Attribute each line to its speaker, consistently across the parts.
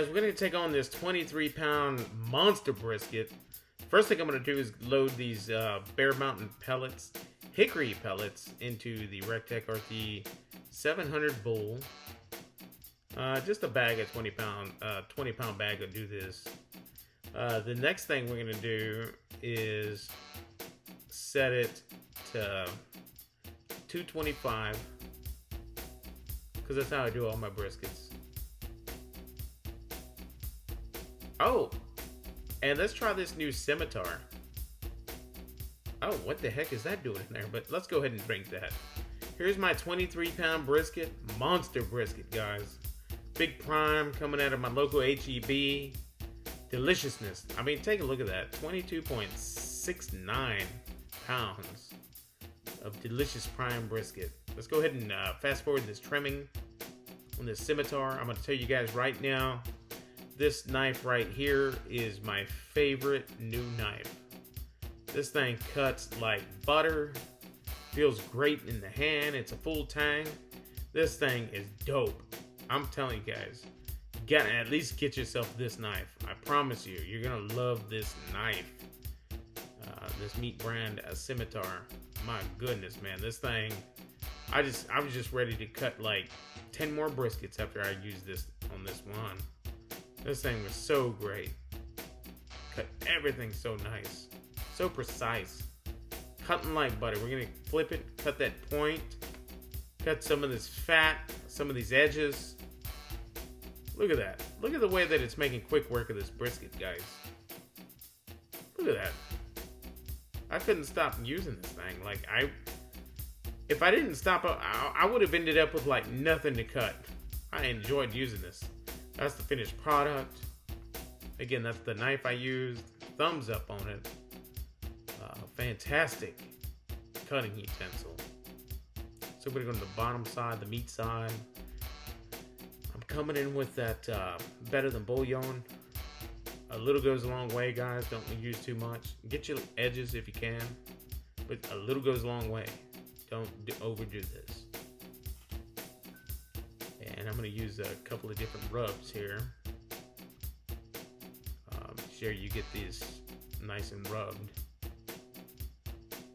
Speaker 1: guys, we're going to take on this 23-pound monster brisket. First thing I'm going to do is load these Bear Mountain pellets, hickory pellets, into the Rectech RT 700 bowl. Just a bag of 20-pound bag will do this. The next thing we're going to do is set it to 225, because that's how I do all my briskets. Oh, and let's try this new scimitar. Oh, what the heck is that doing in there? But let's go ahead and drink that. Here's my 23-pound brisket, monster brisket, guys. Big prime coming out of my local 𝐓𝐫𝐿. Deliciousness. I mean, take a look at that. 22.69 pounds of delicious prime brisket. Let's go ahead and fast forward this trimming on this scimitar. I'm going to tell you guys right now, this knife right here is my favorite new knife. This thing cuts like butter. Feels great in the hand. It's a full tang. This thing is dope. I'm telling you guys, you gotta at least get yourself this knife. I promise you, you're gonna love this knife. This meat brand scimitar. My goodness, man, this thing. I was just ready to cut like 10 more briskets after I used this on this one. This thing was so great. Cut everything so nice, so precise. Cutting like butter. We're gonna flip it, cut that point, cut some of this fat, some of these edges. Look at that. Look at the way that it's making quick work of this brisket, guys. Look at that. I couldn't stop using this thing. Like, if I didn't stop, I would have ended up with like nothing to cut. I enjoyed using this. That's the finished product. Again, that's the knife I used. Thumbs up on it. Fantastic cutting utensil. So we're going to go to the bottom side, the meat side. I'm coming in with that better than bouillon. A little goes a long way, guys. Don't use too much. Get your edges if you can, but a little goes a long way. Don't overdo this. And I'm going to use a couple of different rubs here. Make sure you get these nice and rubbed.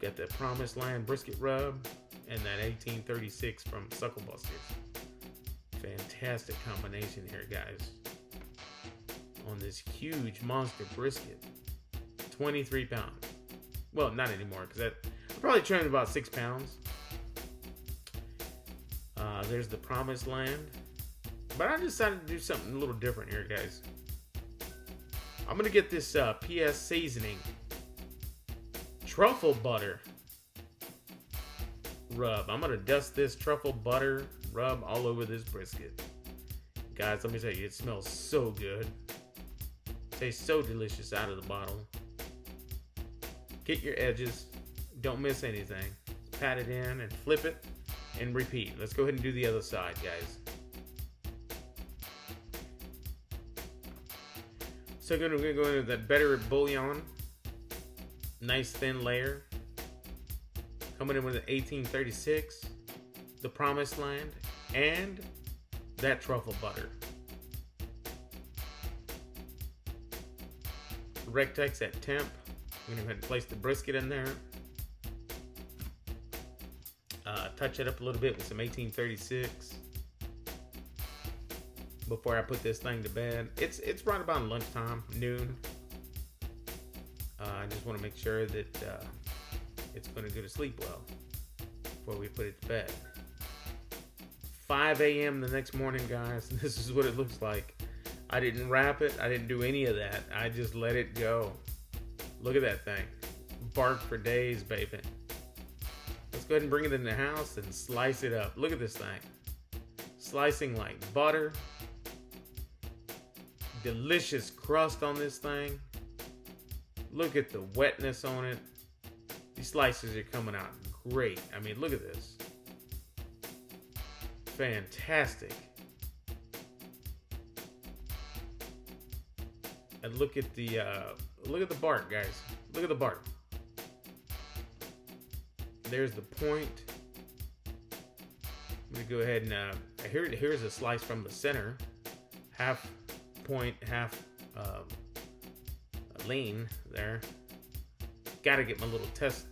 Speaker 1: Got the Promised Land brisket rub and that 1836 from Suckle Busters. Fantastic combination here, guys. On this huge monster brisket. 23 pounds. Well, not anymore, because I probably trimmed about 6 pounds. There's the Promised Land. But I decided to do something a little different here, guys. I'm going to get this PS seasoning truffle butter rub. I'm going to dust this truffle butter rub all over this brisket. Guys, let me tell you, it smells so good. Tastes so delicious out of the bottle. Get your edges. Don't miss anything. Pat it in and flip it and repeat. Let's go ahead and do the other side, guys. So we're going to go into that better bouillon. Nice thin layer. Coming in with an 1836. The Promised Land. And that truffle butter. Rectech's at temp. I'm going to go ahead and place the brisket in there. Touch it up a little bit with some 1836 before I put this thing to bed. It's right about lunchtime, noon. I just want to make sure that it's going to go to sleep well before we put it to bed. 5 a.m. the next morning, guys. This is what it looks like. I didn't wrap it. I didn't do any of that. I just let it go. Look at that thing. Bark for days, baby. Let's go ahead and bring it in the house and slice it up. Look at this thing. Slicing like butter. Delicious crust on this thing. Look at the wetness on it. These slices are coming out great. I mean, look at this. Fantastic. And look at the bark, guys. Look at the bark. There's the point. I'm gonna go ahead and here's a slice from the center, half point half lean there. Gotta get my little test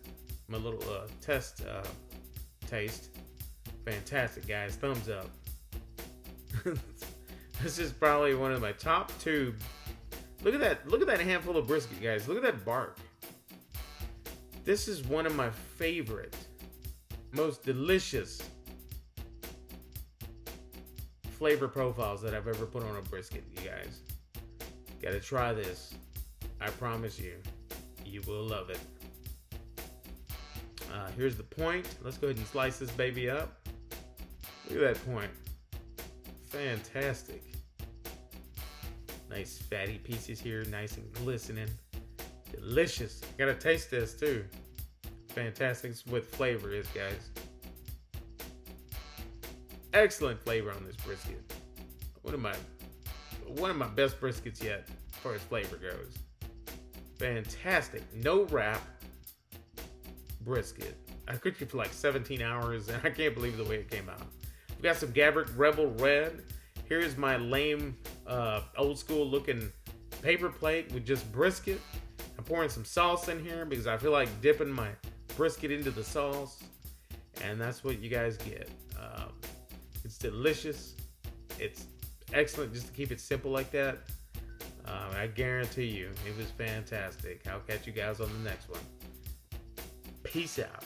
Speaker 1: taste. Fantastic, guys. Thumbs up. This is probably one of my top 2. Look at that handful of brisket, guys. Look at that bark. This is one of my favorite, most delicious flavor profiles that I've ever put on a brisket, you guys. Gotta try this. I promise you, you will love it. Here's the point. Let's go ahead and slice this baby up. Look at that point. Fantastic. Nice fatty pieces here, nice and glistening. Delicious. Gotta taste this too. Fantastic. It's what flavor is, guys. Excellent flavor on this brisket. One of my best briskets yet, as far as flavor goes. Fantastic. No wrap brisket. I cooked it for like 17 hours, and I can't believe the way it came out. We got some 𝐓𝐫𝐿 Rebel Red. Here's my lame, old school looking paper plate with just brisket. I'm pouring some sauce in here because I feel like dipping my brisket into the sauce, and that's what you guys get. It's delicious. It's excellent just to keep it simple like that. I guarantee you, it was fantastic. I'll catch you guys on the next one. Peace out.